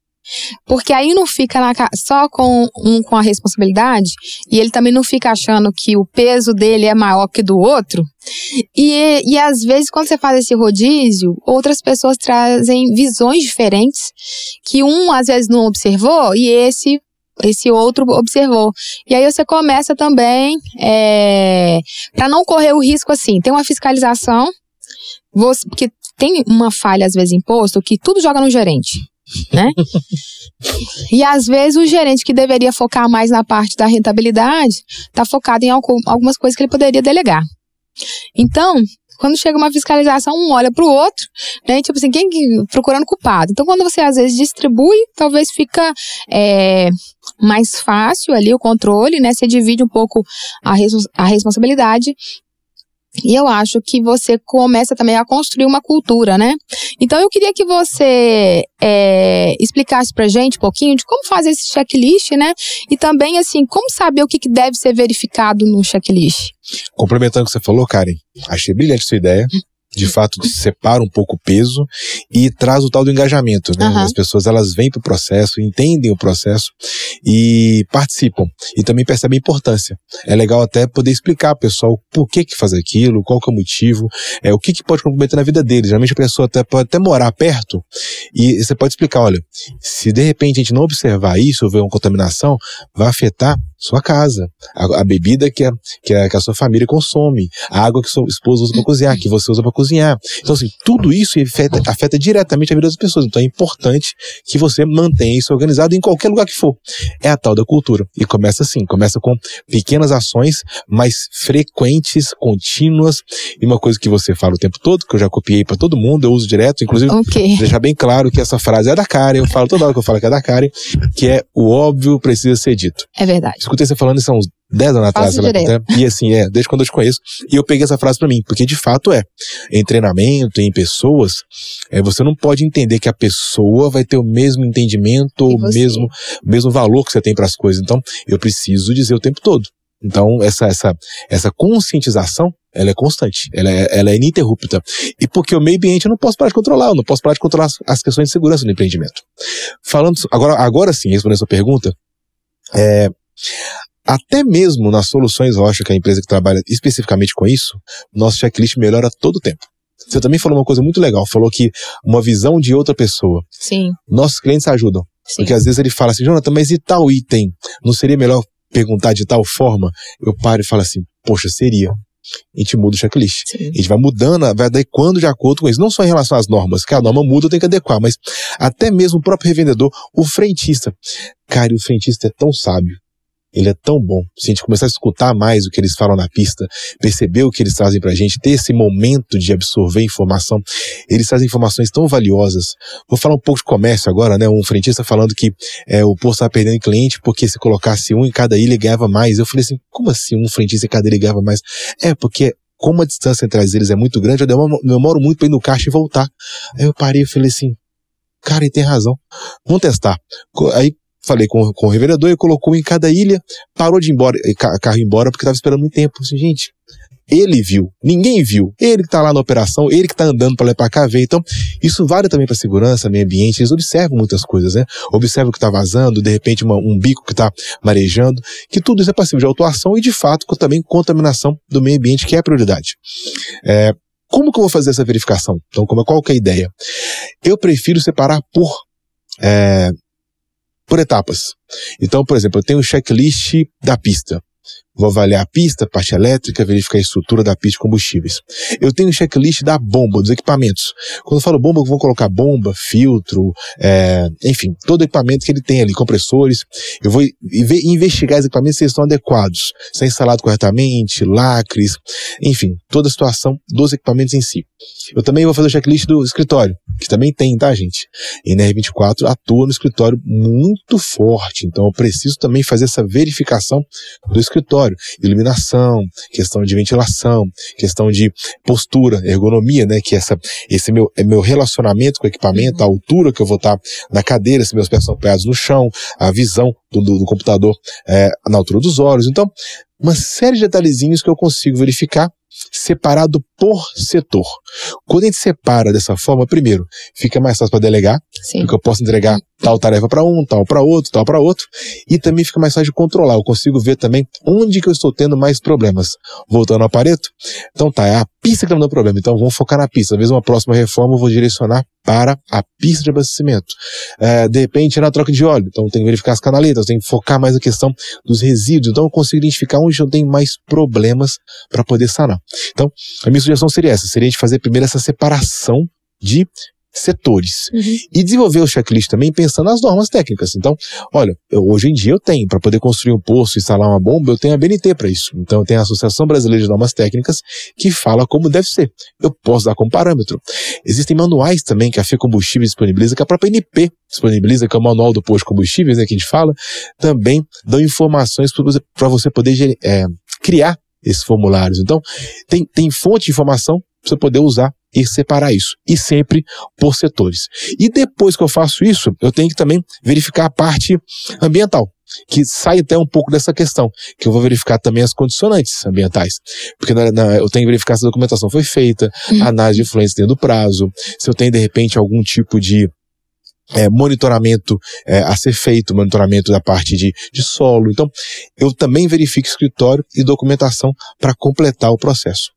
Porque aí não fica só com a responsabilidade, e ele também não fica achando que o peso dele é maior que do outro. E às vezes, quando você faz esse rodízio, outras pessoas trazem visões diferentes, que um às vezes não observou, e esse outro observou. E aí você começa também, para não correr o risco assim, tem uma fiscalização, porque tem uma falha às vezes em posto, que tudo joga no gerente. Né? E às vezes o gerente que deveria focar mais na parte da rentabilidade está focado em algumas coisas que ele poderia delegar. Então, quando chega uma fiscalização, um olha para o outro, né? Tipo assim, procurando culpado. Então, quando você às vezes distribui, talvez fica mais fácil ali o controle, né? Você divide um pouco a responsabilidade. E eu acho que você começa também a construir uma cultura, né? Então eu queria que você explicasse pra gente um pouquinho de como fazer esse checklist, né? E também, assim, como saber o que deve ser verificado no checklist. Complementando o que você falou, Karen, achei brilhante sua ideia. De fato, separa um pouco o peso e traz o tal do engajamento, né? As pessoas, elas vêm pro processo, entendem o processo e participam. E também percebem a importância. É legal até poder explicar ao pessoal por que faz aquilo, qual que é o motivo, o que pode comprometer na vida deles. Geralmente a pessoa pode até morar perto e você pode explicar, olha, se de repente a gente não observar isso, houver uma contaminação, vai afetar sua casa, a bebida que a sua família consome, a água que sua esposa usa para cozinhar, que você usa para cozinhar. Então, assim, tudo isso afeta diretamente a vida das pessoas. Então, é importante que você mantenha isso organizado em qualquer lugar que for. É a tal da cultura. E começa assim, começa com pequenas ações, mais frequentes, contínuas. E uma coisa que você fala o tempo todo, que eu já copiei para todo mundo, eu uso direto, inclusive, deixar bem claro que essa frase é da Karen, eu falo toda hora que eu falo que é da Karen, que é o óbvio precisa ser dito. É verdade. Escutei você falando isso há uns 10 anos atrás, e assim, desde quando eu te conheço, e eu peguei essa frase pra mim, porque de fato em treinamento, em pessoas, você não pode entender que a pessoa vai ter o mesmo entendimento, o mesmo valor que você tem pras coisas, então eu preciso dizer o tempo todo. Então essa conscientização, ela é constante, ela é ininterrupta. E porque o meio ambiente eu não posso parar de controlar, eu não posso parar de controlar as questões de segurança no empreendimento. Falando, agora sim, respondendo a sua pergunta, até mesmo nas soluções Rocha, que é a empresa que trabalha especificamente com isso, nosso checklist melhora todo o tempo. Você também falou uma coisa muito legal, falou que uma visão de outra pessoa. Sim. Nossos clientes ajudam. Sim. Porque às vezes ele fala assim, Jonathan, mas e tal item? Não seria melhor perguntar de tal forma, eu paro e falo assim, poxa, seria. A gente muda o checklist. Sim. A gente vai mudando, vai adequando de acordo com isso. Não só em relação às normas, que a norma muda, eu tenho que adequar, mas até mesmo o próprio revendedor, o frentista. Cara, e o frentista é tão sábio. Ele é tão bom. Se a gente começar a escutar mais o que eles falam na pista, perceber o que eles trazem pra gente, ter esse momento de absorver informação, eles trazem informações tão valiosas. Vou falar um pouco de comércio agora, né? Um frentista falando que o posto estava perdendo cliente porque se colocasse um em cada ilha ganhava mais. Eu falei assim, como assim um frentista em cada ilha ganhava mais? Porque como a distância entre eles é muito grande, eu demoro muito pra ir no caixa e voltar. Aí eu parei e falei assim, cara, ele tem razão. Vamos testar. Aí falei com o revendedor e colocou em cada ilha, parou de ir embora, carro embora porque estava esperando muito tempo. Assim, gente, ele viu, ninguém viu. Ele que está lá na operação, ele que está andando para lá e para cá ver. Então, isso vale também para segurança, meio ambiente. Eles observam muitas coisas, né? Observam o que está vazando, de repente um bico que está marejando, que tudo isso é passível de autuação e, de fato, também contaminação do meio ambiente, que é a prioridade. Como que eu vou fazer essa verificação? Então, qual que é a ideia? Eu prefiro separar por etapas. Então, por exemplo, eu tenho um checklist da pista. Vou avaliar a pista, parte elétrica, verificar a estrutura da pista de combustíveis. Eu tenho um checklist da bomba, dos equipamentos. Quando eu falo bomba, eu vou colocar bomba, filtro, enfim, todo o equipamento que ele tem ali, compressores. Eu vou investigar os equipamentos se eles estão adequados, se está instalado corretamente, lacres, enfim, toda a situação dos equipamentos em si. Eu também vou fazer o checklist do escritório, que também tem, tá, gente? A NR24 atua no escritório muito forte, então eu preciso também fazer essa verificação do escritório. Iluminação, questão de ventilação, questão de postura, ergonomia, né? Que esse meu relacionamento com o equipamento, a altura que eu vou estar na cadeira, se meus pés são apoiados no chão, a visão do computador na altura dos olhos. Então, uma série de detalhezinhos que eu consigo verificar separado por setor. Quando a gente separa dessa forma, primeiro, fica mais fácil para delegar, Sim. porque eu posso entregar tal tarefa para um, tal para outro, tal para outro, e também fica mais fácil de controlar. Eu consigo ver também onde que eu estou tendo mais problemas. Voltando ao Pareto, então é a pista que não dá problema, então vamos focar na pista. Talvez uma próxima reforma eu vou direcionar para a pista de abastecimento. De repente, na troca de óleo, então tem que verificar as canaletas, tem que focar mais na questão dos resíduos, então eu consigo identificar onde eu tenho mais problemas para poder sanar. Então, a minha sugestão seria essa, seria a gente fazer primeiro essa separação de setores. E desenvolver o checklist também pensando nas normas técnicas. Então, olha, hoje em dia eu tenho, para poder construir um poço, instalar uma bomba, eu tenho a BNT para isso. Então eu tenho a Associação Brasileira de Normas Técnicas que fala como deve ser. Eu posso dar como parâmetro. Existem manuais também que a FECombustíveis disponibiliza, que a própria ANP disponibiliza, que é o manual do posto de combustíveis, né, que a gente fala, também dão informações para você poder criar esses formulários. Então, tem fonte de informação para você poder usar e separar isso. E sempre por setores. E depois que eu faço isso, eu tenho que também verificar a parte ambiental, que sai até um pouco dessa questão, que eu vou verificar também as condicionantes ambientais. Porque eu tenho que verificar se a documentação foi feita, a análise de influência dentro do prazo, se eu tenho, de repente, algum tipo de monitoramento a ser feito, monitoramento da parte de solo. Então, eu também verifico escritório e documentação para completar o processo.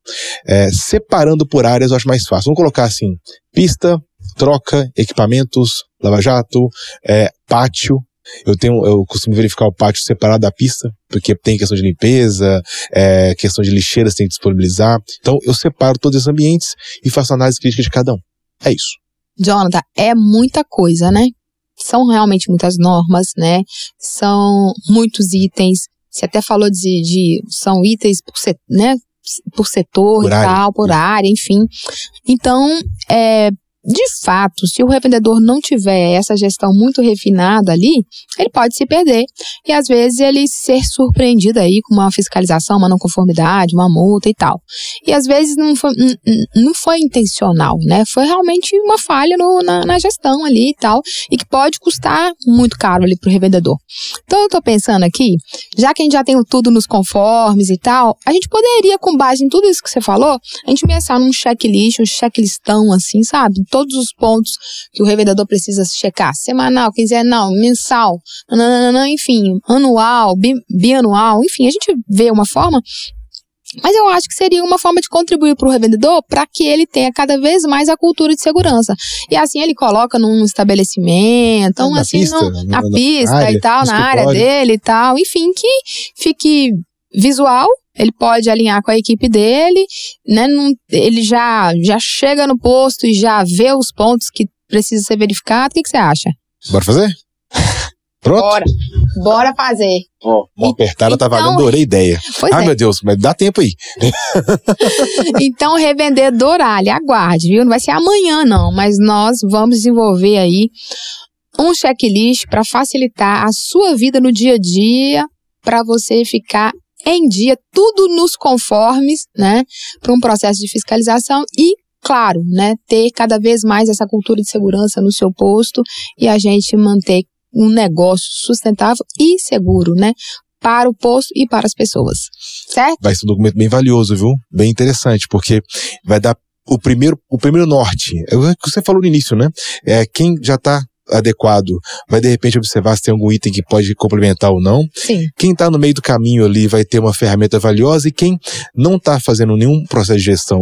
Separando por áreas eu acho mais fácil. Vamos colocar assim, pista, troca, equipamentos, lava-jato, pátio. Eu costumo verificar o pátio separado da pista, porque tem questão de limpeza, questão de lixeiras tem que disponibilizar. Então, eu separo todos esses ambientes e faço análise crítica de cada um. É isso. Jonathan, é muita coisa, né? São realmente muitas normas, né? São muitos itens. Você até falou são itens por setor e tal, por área, enfim. Então, de fato, se o revendedor não tiver essa gestão muito refinada ali, ele pode se perder. E às vezes ele ser surpreendido aí com uma fiscalização, uma não conformidade, uma multa e tal. E às vezes não foi intencional, né? Foi realmente uma falha na gestão ali e tal, e que pode custar muito caro ali pro revendedor. Então eu tô pensando aqui, já que a gente já tem tudo nos conformes e tal, a gente poderia, com base em tudo isso que você falou, a gente pensar num checklist, um checklistão assim, sabe? Todos os pontos que o revendedor precisa checar, semanal, quinzenal, mensal, enfim, anual, bianual, enfim, a gente vê uma forma Mas eu acho que seria uma forma de contribuir para o revendedor para que ele tenha cada vez mais a cultura de segurança. E assim ele coloca num estabelecimento, então, na assim, pista, na pista área, e tal, na área dele e tal. Enfim, que fique visual. Ele pode alinhar com a equipe dele, né? Ele já chega no posto e já vê os pontos que precisam ser verificados. O que você acha? Bora fazer? Pronto? Bora fazer. Uma apertada então, tá valendo, adorei a ideia. Meu Deus, mas dá tempo aí. Então, revendedor, aguarde, viu? Não vai ser amanhã, não, mas nós vamos desenvolver aí um checklist para facilitar a sua vida no dia a dia, para você ficar em dia, tudo nos conformes, né? Para um processo de fiscalização e, claro, né? Ter cada vez mais essa cultura de segurança no seu posto e a gente manter um negócio sustentável e seguro, né? Para o posto e para as pessoas, certo? Vai ser um documento bem valioso, viu? Bem interessante, porque vai dar o primeiro norte. É o que você falou no início, né? Quem já está adequado vai de repente observar se tem algum item que pode complementar ou não. Sim. Quem está no meio do caminho ali vai ter uma ferramenta valiosa e quem não está fazendo nenhum processo de gestão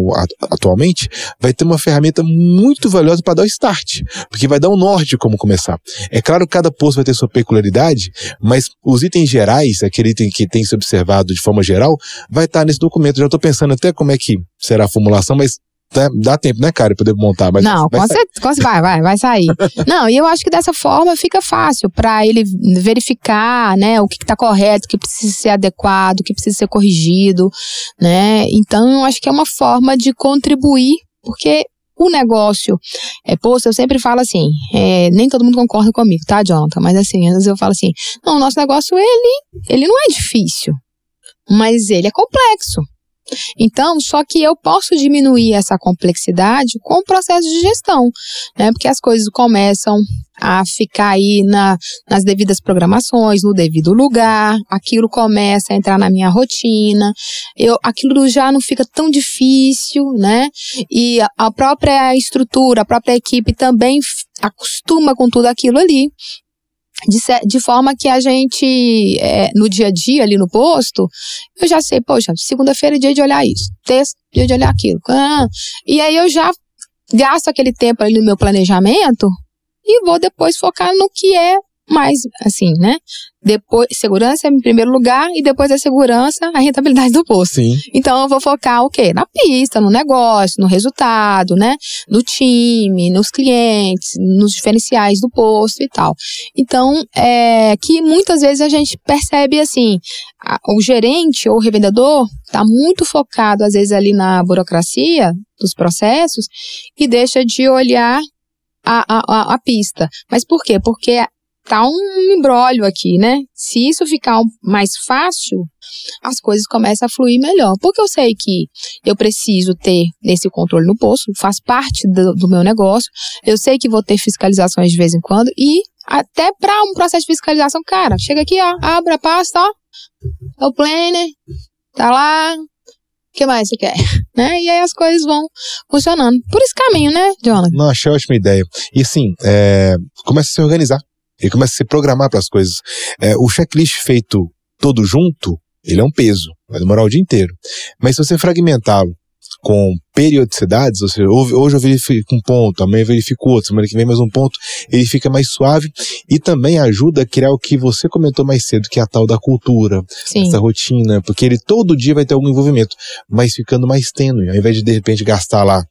atualmente vai ter uma ferramenta muito valiosa para dar o start, porque vai dar um norte de como começar. É claro que cada posto vai ter sua peculiaridade, mas os itens gerais, aquele item que tem se observado de forma geral, vai estar nesse documento. Já estou pensando até como é que será a formulação, mas dá tempo, né, cara, poder montar. Mas não, vai sair. Não, e eu acho que dessa forma fica fácil para ele verificar, né, o que está correto, o que precisa ser adequado, o que precisa ser corrigido, né. Então, eu acho que é uma forma de contribuir, porque o negócio posto, eu sempre falo assim, nem todo mundo concorda comigo, tá, Jonathan? Mas assim, às vezes eu falo assim, não, o nosso negócio, ele não é difícil, mas ele é complexo. Então, só que eu posso diminuir essa complexidade com o processo de gestão, né? Porque as coisas começam a ficar aí nas devidas programações, no devido lugar, aquilo começa a entrar na minha rotina, aquilo já não fica tão difícil, né? E a própria estrutura, a própria equipe também acostuma com tudo aquilo ali. De forma que a gente, no dia a dia ali no posto, eu já sei, poxa, segunda-feira é dia de olhar isso, terça, dia de olhar aquilo. E aí eu já gasto aquele tempo ali no meu planejamento e vou depois focar no que é mais, assim, né? Depois, segurança em primeiro lugar e depois a segurança, a rentabilidade do posto. Sim. Então eu vou focar o quê? Na pista, no negócio, no resultado, né? No time, nos clientes, nos diferenciais do posto e tal. Então, que muitas vezes a gente percebe assim, o gerente ou o revendedor está muito focado às vezes ali na burocracia dos processos e deixa de olhar a pista. Mas por quê? Porque tá um imbróglio aqui, né? Se isso ficar mais fácil, as coisas começam a fluir melhor. Porque eu sei que eu preciso ter esse controle no posto, faz parte do meu negócio. Eu sei que vou ter fiscalizações de vez em quando e até para um processo de fiscalização, cara, chega aqui, ó, abre a pasta, ó, é o planner, tá lá, o que mais você quer? Né? E aí as coisas vão funcionando. Por esse caminho, né, Jonathan? Não, achei uma ótima ideia. E assim, começa a se organizar. Ele começa a se programar para as coisas. O checklist feito todo junto, ele é um peso, vai demorar o dia inteiro. Mas se você fragmentá-lo com periodicidades, ou seja, hoje eu verifico um ponto, amanhã eu verifico outro, semana que vem mais um ponto, ele fica mais suave e também ajuda a criar o que você comentou mais cedo, que é a tal da cultura, Sim. essa rotina, porque ele todo dia vai ter algum envolvimento, mas ficando mais tênue, ao invés de repente gastar lá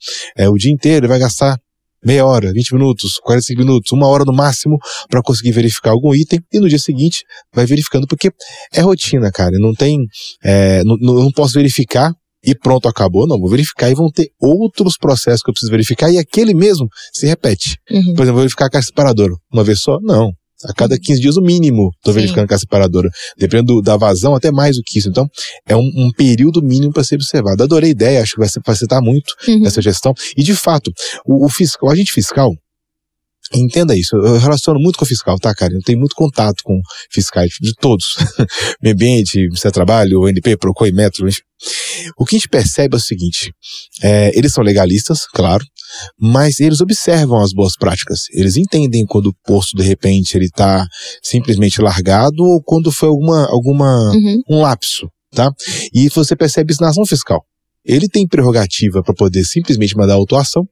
o dia inteiro, ele vai gastar meia hora, 20 minutos, 45 minutos, 1 hora no máximo para conseguir verificar algum item e no dia seguinte vai verificando, porque é rotina, cara, não tem, não posso verificar e pronto, acabou, não, vou verificar e vão ter outros processos que eu preciso verificar e aquele mesmo se repete. Por exemplo, vou verificar a caixa separadora uma vez só? Não. A cada 15 dias, o mínimo, estou verificando a caixa separadora. Dependendo da vazão, até mais do que isso. Então, é um período mínimo para ser observado. Adorei a ideia, acho que vai facilitar muito essa gestão. E, de fato, o agente fiscal, entenda isso, eu relaciono muito com o fiscal, tá, cara? Eu tenho muito contato com fiscais, de todos. Meio ambiente, Ministério do Trabalho, ONP, Procon e Metro. O que a gente percebe é o seguinte, eles são legalistas, claro, mas eles observam as boas práticas. Eles entendem quando o posto, de repente, ele tá simplesmente largado ou quando foi um lapso. tá? E você percebe isso na ação fiscal. Ele tem prerrogativa para poder simplesmente mandar a autuação,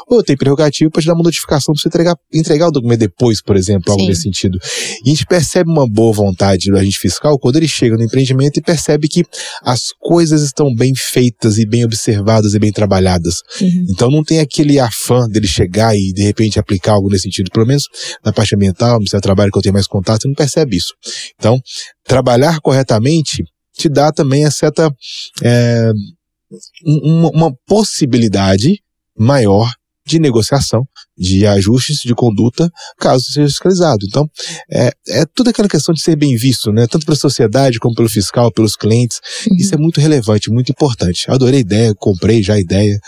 ou tem prerrogativa para te dar uma notificação para você entregar o documento depois, por exemplo, algo nesse sentido. E a gente percebe uma boa vontade do agente fiscal quando ele chega no empreendimento e percebe que as coisas estão bem feitas e bem observadas e bem trabalhadas. Então não tem aquele afã dele chegar e de repente aplicar algo nesse sentido, pelo menos na parte ambiental, no Ministério do Trabalho que eu tenho mais contato, você não percebe isso. Então, trabalhar corretamente te dá também uma possibilidade maior de negociação, de ajustes de conduta, caso seja fiscalizado. Então, é toda aquela questão de ser bem visto, né? Tanto pela sociedade como pelo fiscal, pelos clientes. Isso é muito relevante, muito importante. Adorei a ideia, comprei já a ideia.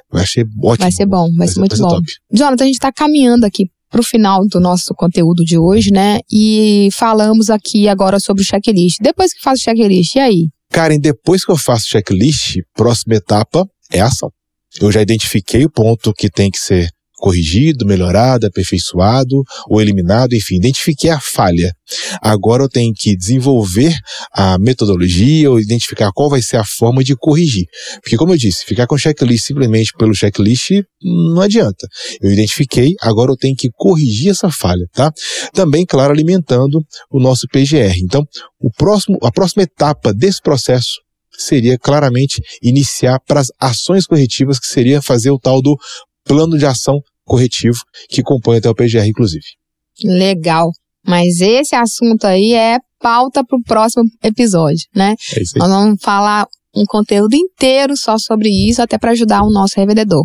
Eu achei ótimo. Vai ser bom, vai ser muito bom. Top. Jonathan, a gente está caminhando aqui para o final do nosso conteúdo de hoje, né? E falamos aqui agora sobre o checklist. Depois que faz o checklist, e aí? Karen, depois que eu faço o checklist, próxima etapa é a ação. Eu já identifiquei o ponto que tem que ser corrigido, melhorado, aperfeiçoado ou eliminado, enfim, identifiquei a falha. Agora eu tenho que desenvolver a metodologia ou identificar qual vai ser a forma de corrigir. Porque, como eu disse, ficar com o checklist simplesmente pelo checklist não adianta. Eu identifiquei, agora eu tenho que corrigir essa falha, tá? Também, claro, alimentando o nosso PGR. Então, a próxima etapa desse processo seria claramente iniciar para as ações corretivas, que seria fazer o tal do plano de ação corretivo, que compõe até o PGR, inclusive. Legal. Mas esse assunto aí é pauta para o próximo episódio, né? É isso aí. Nós vamos falar um conteúdo inteiro só sobre isso, até para ajudar o nosso revendedor.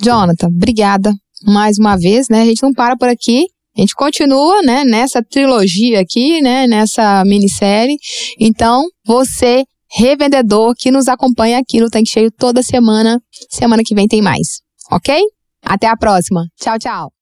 Jonathan, obrigada mais uma vez, né? A gente não para por aqui. A gente continua, né, nessa trilogia aqui, né, nessa minissérie. Então, você, revendedor, que nos acompanha aqui no Tanque Cheio toda semana que vem tem mais, ok? Até a próxima. Tchau, tchau.